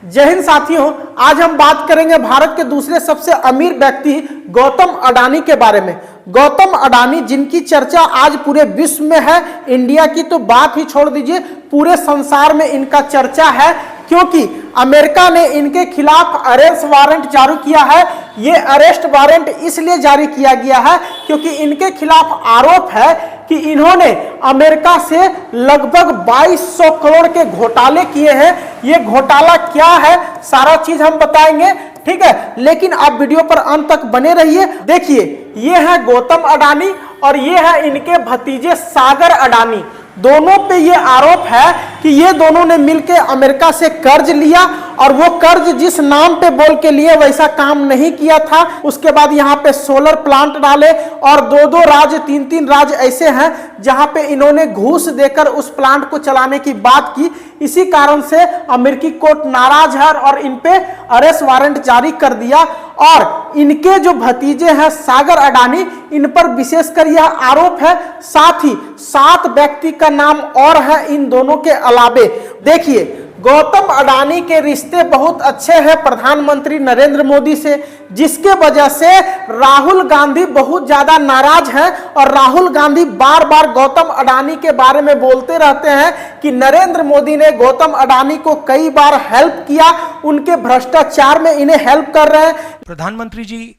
जय हिंद साथियों, आज हम बात करेंगे भारत के दूसरे सबसे अमीर व्यक्ति गौतम अडानी के बारे में। गौतम अडानी जिनकी चर्चा आज पूरे विश्व में है, इंडिया की तो बात ही छोड़ दीजिए, पूरे संसार में इनका चर्चा है, क्योंकि अमेरिका ने इनके खिलाफ अरेस्ट वारंट जारी किया है। ये अरेस्ट वारंट इसलिए जारी किया गया है क्योंकि इनके खिलाफ आरोप है कि इन्होंने अमेरिका से लगभग 2200 करोड़ के घोटाले किए हैं। ये घोटाला क्या है, सारा चीज हम बताएंगे, ठीक है। लेकिन आप वीडियो पर अंत तक बने रहिए। देखिए, ये है गौतम अडानी और ये है इनके भतीजे सागर अडानी। दोनों पे ये आरोप है कि ये दोनों ने मिलकर अमेरिका से कर्ज लिया और वो कर्ज जिस नाम पे बोल के लिए वैसा काम नहीं किया था। उसके बाद यहाँ पे सोलर प्लांट डाले और दो राज्य, तीन राज्य ऐसे हैं जहां पे इन्होंने घूस देकर उस प्लांट को चलाने की बात की। इसी कारण से अमेरिकी कोर्ट नाराज है और इन पे अरेस्ट वारंट जारी कर दिया। और इनके जो भतीजे हैं सागर अडानी, इन पर विशेषकर यह आरोप है। साथ ही 7 व्यक्ति का नाम और है इन दोनों के अलावे। देखिए, गौतम अडानी के रिश्ते बहुत अच्छे हैं प्रधानमंत्री नरेंद्र मोदी से, जिसके वजह से राहुल गांधी बहुत ज्यादा नाराज हैं और राहुल गांधी बार बार गौतम अडानी के बारे में बोलते रहते हैं कि नरेंद्र मोदी ने गौतम अडानी को कई बार हेल्प किया, उनके भ्रष्टाचार में इन्हें हेल्प कर रहे हैं। प्रधानमंत्री जी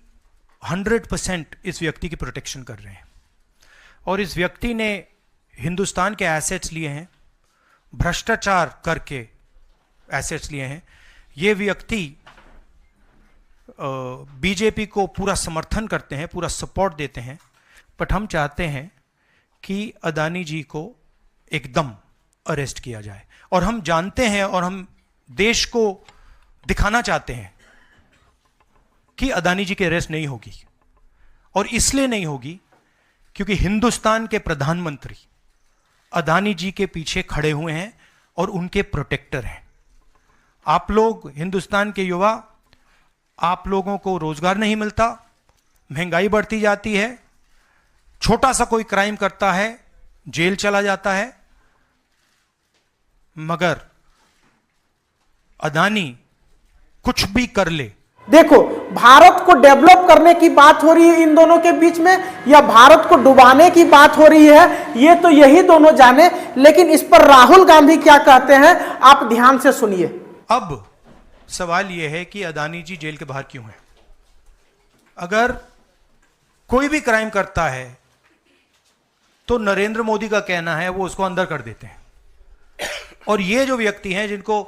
100% इस व्यक्ति की प्रोटेक्शन कर रहे हैं और इस व्यक्ति ने हिंदुस्तान के एसेट्स लिए हैं, भ्रष्टाचार करके एसेट्स लिए हैं। ये व्यक्ति बीजेपी को पूरा समर्थन करते हैं, पूरा सपोर्ट देते हैं। बट हम चाहते हैं कि अडानी जी को एकदम अरेस्ट किया जाए और हम जानते हैं और हम देश को दिखाना चाहते हैं कि अडानी जी की अरेस्ट नहीं होगी। और इसलिए नहीं होगी क्योंकि हिंदुस्तान के प्रधानमंत्री अडानी जी के पीछे खड़े हुए हैं और उनके प्रोटेक्टर हैं। आप लोग हिंदुस्तान के युवा, आप लोगों को रोजगार नहीं मिलता, महंगाई बढ़ती जाती है, छोटा सा कोई क्राइम करता है जेल चला जाता है, मगर अडानी कुछ भी कर ले। देखो, भारत को डेवलप करने की बात हो रही है इन दोनों के बीच में या भारत को डुबाने की बात हो रही है, ये तो यही दोनों जाने। लेकिन इस पर राहुल गांधी क्या कहते हैं, आप ध्यान से सुनिए। अब सवाल यह है कि अडानी जी जेल के बाहर क्यों हैं? अगर कोई भी क्राइम करता है तो नरेंद्र मोदी का कहना है वो उसको अंदर कर देते हैं। और ये जो व्यक्ति हैं जिनको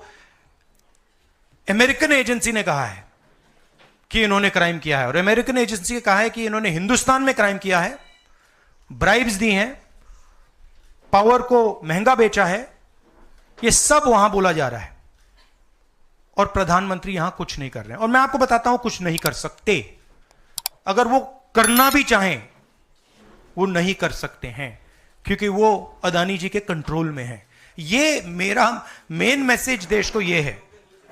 अमेरिकन एजेंसी ने कहा है कि इन्होंने क्राइम किया है और अमेरिकन एजेंसी ने कहा है कि इन्होंने हिंदुस्तान में क्राइम किया है, ब्राइब्स दी हैं, पावर को महंगा बेचा है, ये सब वहां बोला जा रहा है और प्रधानमंत्री यहां कुछ नहीं कर रहे हैं। और मैं आपको बताता हूं कुछ नहीं कर सकते। अगर वो करना भी चाहें वो नहीं कर सकते हैं क्योंकि वो अडानी जी के कंट्रोल में है। ये मेरा मेन मैसेज देश को ये है।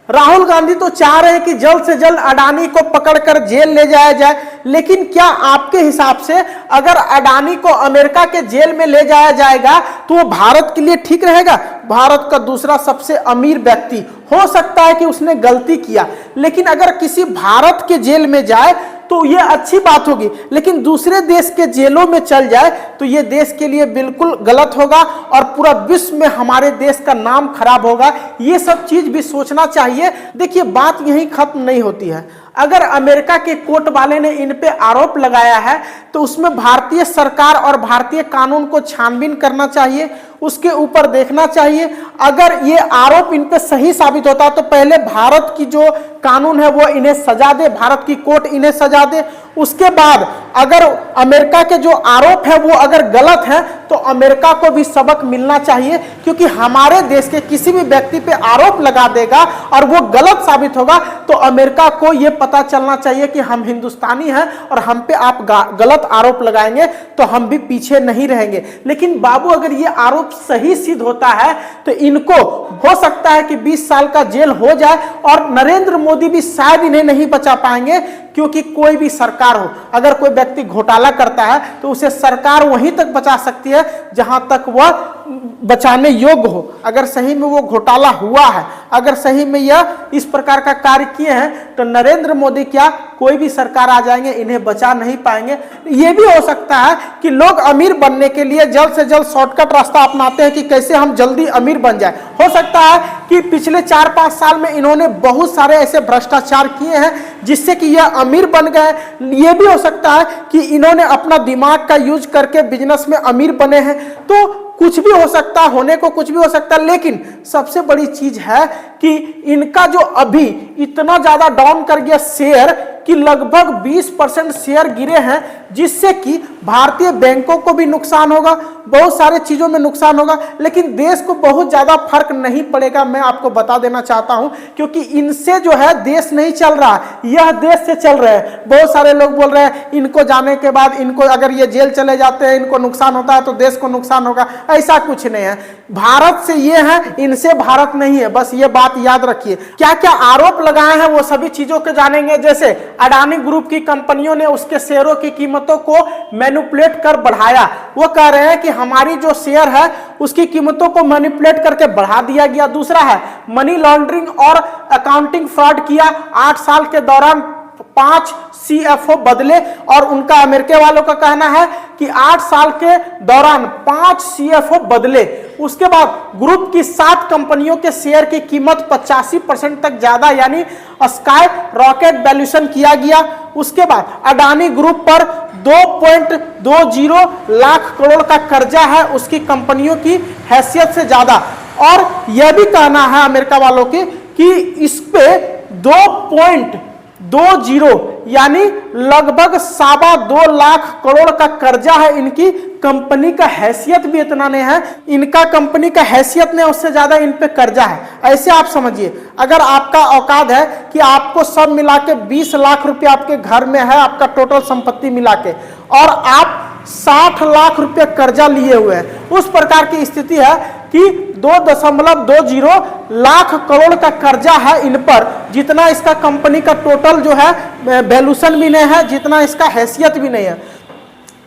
राहुल गांधी तो चाह रहे हैं कि जल्द से जल्द अडानी को पकड़कर जेल ले जाया जाए, लेकिन क्या आपके हिसाब से अगर अडानी को अमेरिका के जेल में ले जाया जाएगा तो वो भारत के लिए ठीक रहेगा? भारत का दूसरा सबसे अमीर व्यक्ति, हो सकता है कि उसने गलती किया, लेकिन अगर किसी भारत के जेल में जाए तो ये अच्छी बात होगी, लेकिन दूसरे देश के जेलों में चल जाए तो ये देश के लिए बिल्कुल गलत होगा और पूरा विश्व में हमारे देश का नाम खराब होगा। ये सब चीज भी सोचना चाहिए। देखिए, बात यहीं खत्म नहीं होती है। अगर अमेरिका के कोर्ट वाले ने इन पे आरोप लगाया है तो उसमें भारतीय सरकार और भारतीय कानून को छानबीन करना चाहिए, उसके ऊपर देखना चाहिए। अगर ये आरोप इन पे सही साबित होता है तो पहले भारत की जो कानून है वो इन्हें सजा दे, भारत की कोर्ट इन्हें सजा दे। उसके बाद अगर अमेरिका के जो आरोप है वो अगर गलत है तो अमेरिका को भी सबक मिलना चाहिए, क्योंकि हमारे देश के किसी भी व्यक्ति पे आरोप लगा देगा और वो गलत साबित होगा तो अमेरिका को ये पता चलना चाहिए कि हम हिंदुस्तानी हैं और हम पे आप गलत आरोप लगाएंगे तो हम भी पीछे नहीं रहेंगे। लेकिन बाबू, अगर ये आरोप सही सिद्ध होता है तो इनको हो सकता है कि 20 साल का जेल हो जाए और नरेंद्र मोदी भी शायद इन्हें नहीं बचा पाएंगे, क्योंकि कोई भी सरकार हो, अगर कोई व्यक्ति घोटाला करता है तो उसे सरकार वहीं तक बचा सकती है जहां तक वह बचाने योग्य हो, अगर सही में वो घोटाला हुआ है, अगर सही में यह इस प्रकार का कार्य किए हैं, तो नरेंद्र मोदी क्या कोई भी सरकार आ जाएंगे इन्हें बचा नहीं पाएंगे। ये भी हो सकता है कि लोग अमीर बनने के लिए जल्द से जल्द शॉर्टकट रास्ता अपनाते हैं कि कैसे हम जल्दी अमीर बन जाए। हो सकता है कि पिछले 4-5 साल में इन्होंने बहुत सारे ऐसे भ्रष्टाचार किए हैं जिससे कि यह अमीर बन गए। ये भी हो सकता है कि इन्होंने अपना दिमाग का यूज करके बिजनेस में अमीर बने हैं। तो कुछ भी हो सकता, होने को कुछ भी हो सकता, लेकिन सबसे बड़ी चीज है कि इनका जो अभी इतना ज्यादा डाउन कर गया शेयर कि लगभग 20% शेयर गिरे हैं, जिससे कि भारतीय बैंकों को भी नुकसान होगा, बहुत सारे चीजों में नुकसान होगा, लेकिन देश को बहुत ज्यादा फर्क नहीं पड़ेगा। मैं आपको बता देना चाहता हूं, क्योंकि इनसे जो है देश नहीं चल रहा, यह देश से चल रहे हैं। बहुत सारे लोग बोल रहे हैं इनको जाने के बाद, इनको अगर ये जेल चले जाते हैं, इनको नुकसान होता है तो देश को नुकसान होगा। ऐसा कुछ नहीं है, भारत से ये है, इनसे भारत नहीं है, बस ये बात याद रखिए। क्या क्या आरोप लगाए हैं वो सभी चीजों के जानेंगे। जैसे अडानी ग्रुप की कंपनियों ने उसके शेयरों की कीमतों को मैनिपुलेट कर बढ़ाया। वो कह रहे हैं कि हमारी जो शेयर है उसकी कीमतों को मैनिपुलेट करके बढ़ा दिया गया। दूसरा है मनी लॉन्ड्रिंग और अकाउंटिंग फ्रॉड किया। 8 साल के दौरान 5 CFO बदले, और उनका अमेरिका वालों का कहना है कि 8 साल के दौरान 5 CFO बदले। उसके बाद ग्रुप की 7 कंपनियों के शेयर की कीमत 85% तक ज्यादा यानी स्काई रॉकेट वैल्यूएशन किया गया। उसके बाद अडानी ग्रुप पर 2.20 लाख करोड़ का कर्जा है उसकी कंपनियों की हैसियत से ज्यादा। और यह भी कहना है अमेरिका वालों के कि इस पे 2.20 यानी लगभग 2.25 लाख करोड़ का कर्जा है। इनकी कंपनी का हैसियत भी इतना नहीं है, इनका कंपनी का हैसियत नहीं, उससे ज्यादा इन पे कर्जा है। ऐसे आप समझिए, अगर आपका औकात है कि आपको सब मिला के 20 लाख रुपए आपके घर में है, आपका टोटल संपत्ति मिला के, और आप 60 लाख रुपए कर्जा लिए हुए हैं, उस प्रकार की स्थिति है कि 2.20 लाख करोड़ का कर्जा है इन पर, जितना इसका कंपनी का टोटल जो है वैल्यूएशन भी नहीं है, जितना इसका हैसियत भी नहीं है।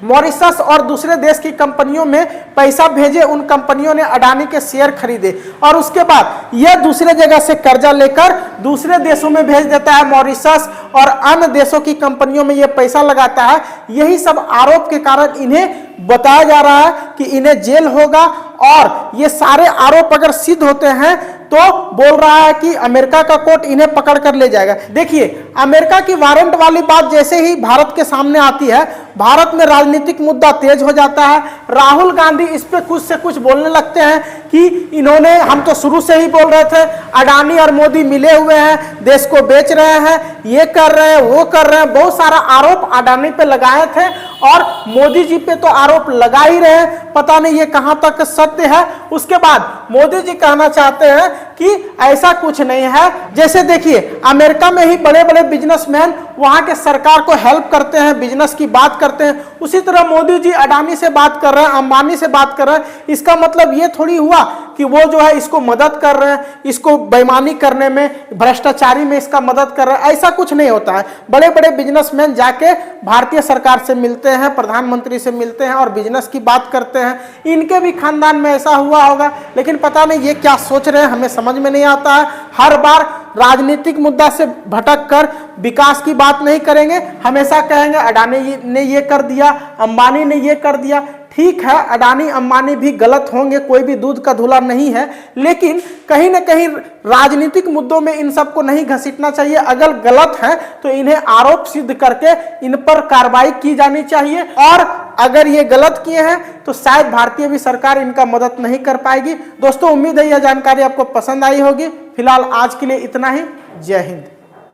मॉरिशस और दूसरे देश की कंपनियों में पैसा भेजे, उन कंपनियों ने अडानी के शेयर खरीदे और उसके बाद यह दूसरे जगह से कर्जा लेकर दूसरे देशों में भेज देता है। मॉरिशस और अन्य देशों की कंपनियों में यह पैसा लगाता है। यही सब आरोप के कारण इन्हें बताया जा रहा है कि इन्हें जेल होगा, और ये सारे आरोप अगर सिद्ध होते हैं तो बोल रहा है कि अमेरिका का कोर्ट इन्हें पकड़ कर ले जाएगा। देखिए, अमेरिका की वारंट वाली बात जैसे ही भारत के सामने आती है, भारत में राजनीतिक मुद्दा तेज हो जाता है। राहुल गांधी इस पे कुछ से कुछ बोलने लगते हैं कि इन्होंने, हम तो शुरू से ही बोल रहे थे अडानी और मोदी मिले हुए हैं, देश को बेच रहे हैं, ये कर रहे हैं, वो कर रहे हैं। बहुत सारा आरोप अडानी पे लगाए थे और मोदी जी पे तो आरोप लगा ही रहे हैं, पता नहीं ये कहां तक सत्य है। उसके बाद मोदी जी कहना चाहते हैं कि ऐसा कुछ नहीं है। जैसे देखिए, अमेरिका में ही बड़े बड़े बिजनेसमैन वहां के सरकार को हेल्प करते हैं, बिजनेस की बात करते हैं, उसी तरह मोदी जी अडानी से बात कर रहे हैं, अंबानी से बात कर रहे हैं। इसका मतलब ये थोड़ी हुआ कि वो जो है इसको मदद कर रहे हैं, इसको बेईमानी करने में, भ्रष्टाचारी में इसका मदद कर रहे हैं। ऐसा कुछ नहीं होता है। बड़े बड़े बिजनेसमैन जाके भारतीय सरकार से मिलते हैं, प्रधानमंत्री से मिलते हैं और बिजनेस की बात करते हैं। इनके भी खानदान में ऐसा हुआ होगा, लेकिन पता नहीं ये क्या सोच रहे हैं, हमें समझ में नहीं आता है। हर बार राजनीतिक मुद्दा से भटक कर विकास की बात नहीं करेंगे, हमेशा कहेंगे अडानी ने ये कर दिया, अंबानी ने ये कर दिया। ठीक है, अडानी अंबानी भी गलत होंगे, कोई भी दूध का धुला नहीं है, लेकिन कहीं ना कहीं राजनीतिक मुद्दों में इन सबको नहीं घसीटना चाहिए। अगर गलत है तो इन्हें आरोप सिद्ध करके इन पर कार्रवाई की जानी चाहिए, और अगर ये गलत किए हैं तो शायद भारतीय भी सरकार इनका मदद नहीं कर पाएगी। दोस्तों, उम्मीद है यह जानकारी आपको पसंद आई होगी। फिलहाल आज के लिए इतना ही। जय हिंद।